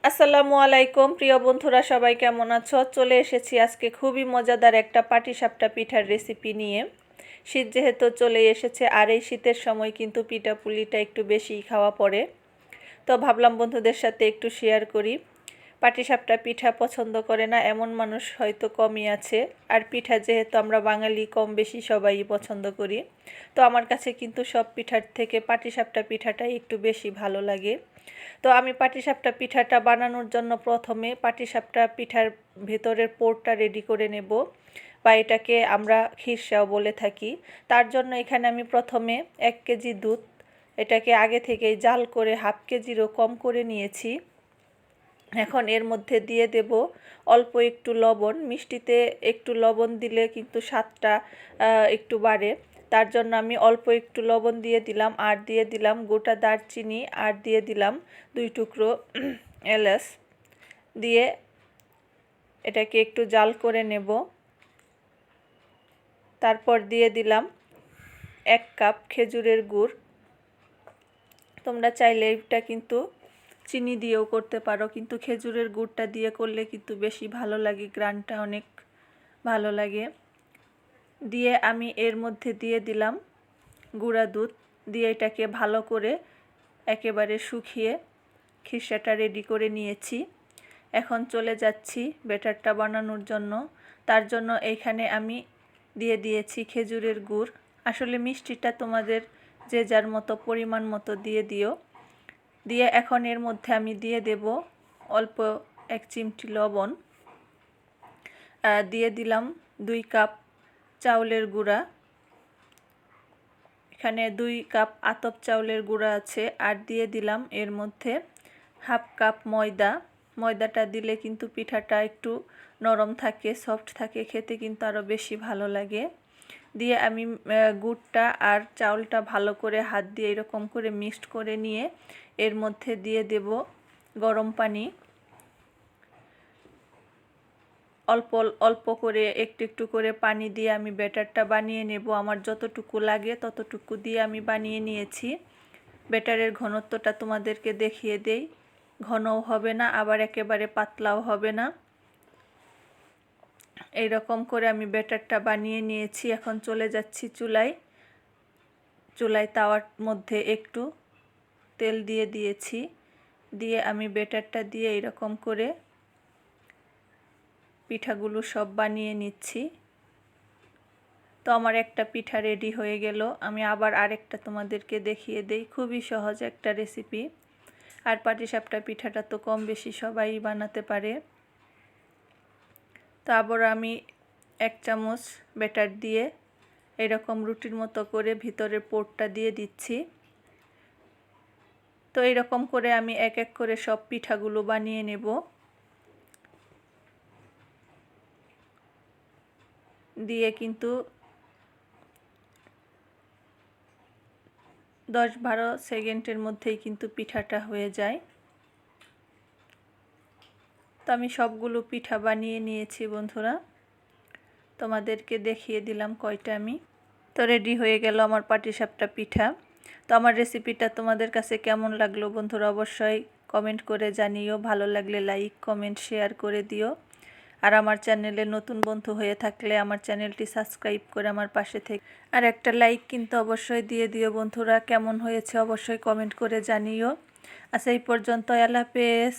আসসালামু আলাইকুম প্রিয় বন্ধুরা, সবাই কেমন আছো? চলে এসেছি আজকে খুবই মজাদার একটা পাটিসাপটা পিঠার রেসিপি নিয়ে। শীত যেহেতু চলে এসেছে, আর এই শীতের সময় কিন্তু পিঠাপুলিটা একটু বেশিই খাওয়া পড়ে, তো ভাবলাম বন্ধুদের সাথে একটু শেয়ার করি। পাটিসাপটা পিঠা পছন্দ করে না এমন মানুষ হয়তো কমই আছে, আর পিঠা যেহেতু আমরা বাঙালি কম বেশি সবাই পছন্দ করি, তো আমার কাছে কিন্তু সব পিঠার থেকে পাটিসাপটা পিঠাটাই একটু বেশি ভালো লাগে। তো আমি পাটিসাপটা পিঠাটা বানানোর জন্য প্রথমে পাটিসাপটা পিঠার ভেতরের পোরটা রেডি করে নেব, বা এটাকে আমরা খিরসাও বলে থাকি। তার জন্য এখানে আমি প্রথমে 1 কেজি দুধ, এটাকে আগে থেকেই জাল করে হাফ কেজিরও কম করে নিয়েছি। এখন এর মধ্যে দিয়ে দেব অল্প একটু লবণ। মিষ্টিতে একটু লবণ দিলে কিন্তু স্বাদটা একটু বাড়ে, তার জন্য আমি অল্প একটু লবণ দিয়ে দিলাম, আর দিয়ে দিলাম গোটা দারচিনি, আর দিয়ে দিলাম 2 টুকরো এলাচ। দিয়ে এটাকে একটু জাল করে নেব। তারপর দিয়ে দিলাম 1 কাপ খেজুরের গুড়। তোমরা চাইলে এটা কিন্তু চিনি দিয়েও করতে পারো, কিন্তু খেজুরের গুড়টা দিয়ে করলে কিন্তু বেশি ভালো লাগে, গ্রানটা অনেক ভালো লাগে। দিয়ে আমি এর মধ্যে দিয়ে দিলাম গুঁড়া দুধ, দিয়ে এটাকে ভালো করে একেবারে শুকিয়ে খিরসাটা রেডি করে নিয়েছি। এখন চলে যাচ্ছি ব্যাটারটা বানানোর জন্য। তার জন্য এইখানে আমি দিয়ে দিয়েছি খেজুরের গুড়। আসলে মিষ্টিটা তোমাদের যে যার মতো পরিমাণ মতো দিয়ে দিও। দিয়ে এখন এর মধ্যে আমি দিয়ে দেব অল্প 1 চিমটি লবণ, দিয়ে দিলাম 2 কাপ চাউলের গুঁড়া। এখানে 2 কাপ আতপ চাউলের গুঁড়া আছে, আর দিয়ে দিলাম এর মধ্যে হাফ কাপ ময়দা। ময়দাটা দিলে কিন্তু পিঠাটা একটু নরম থাকে, সফট থাকে, খেতে কিন্তু আরও বেশি ভালো লাগে। দিয়ে আমি গুড়টা আর চাউলটা ভালো করে হাত দিয়ে এরকম করে মিক্সড করে নিয়ে এর মধ্যে দিয়ে দেব গরম পানি। অল্প অল্প করে একটু একটু করে পানি দিয়ে আমি ব্যাটারটা বানিয়ে নেব। আমার যতটুকু লাগে ততটুকু দিয়ে আমি বানিয়ে নিয়েছি। ব্যাটারের ঘনত্বটা তোমাদেরকে দেখিয়ে দেই, ঘনও হবে না আবার একেবারে পাতলাও হবে না, এই রকম করে আমি ব্যাটারটা বানিয়ে নিয়েছি। এখন চলে যাচ্ছি চুলায় তাওয়ার মধ্যে একটু তেল দিয়ে দিয়েছি। দিয়ে আমি ব্যাটারটা দিয়ে এরকম করে পিঠাগুলো সব বানিয়ে নিচ্ছি। তো আমার একটা পিঠা রেডি হয়ে গেল। আমি আবার আরেকটা তোমাদেরকে দেখিয়ে দেই, খুবই সহজ একটা রেসিপি। আর পাটিসাপটা পিঠাটা তো কম বেশি সবাই বানাতে পারে। তো আবার আমি 1 চামচ ব্যাটার দিয়ে এরকম রুটির মতো করে ভিতরের পোরটা দিয়ে দিচ্ছি। তো এরকম করে আমি এক এক করে সব পিঠাগুলো বানিয়ে নেব। দিয়ে কিন্তু 10-12 সেকেন্ডের মধ্যেই কিন্তু পিঠাটা হয়ে যায়। তো আমি সবগুলো পিঠা বানিয়ে নিয়েছি বন্ধুরা, তোমাদেরকে দেখিয়ে দিলাম কয়টা আমি। তো রেডি হয়ে গেল আমার পাটিসাপটা পিঠা। তো আমার রেসিপিটা তোমাদের কাছে কেমন লাগলো বন্ধুরা অবশ্যই কমেন্ট করে জানিও। ভালো লাগলে লাইক কমেন্ট শেয়ার করে দিও। আর আমার চ্যানেলে নতুন বন্ধু হয়ে থাকলে আমার চ্যানেলটি সাবস্ক্রাইব করে আমার পাশে থেকে আর একটা লাইক কিন্তু অবশ্যই দিয়ে দিও বন্ধুরা। কেমন হয়েছে অবশ্যই কমেন্ট করে জানিও। আচ্ছা, এই পর্যন্ত, আল্লাহ হাফেজ।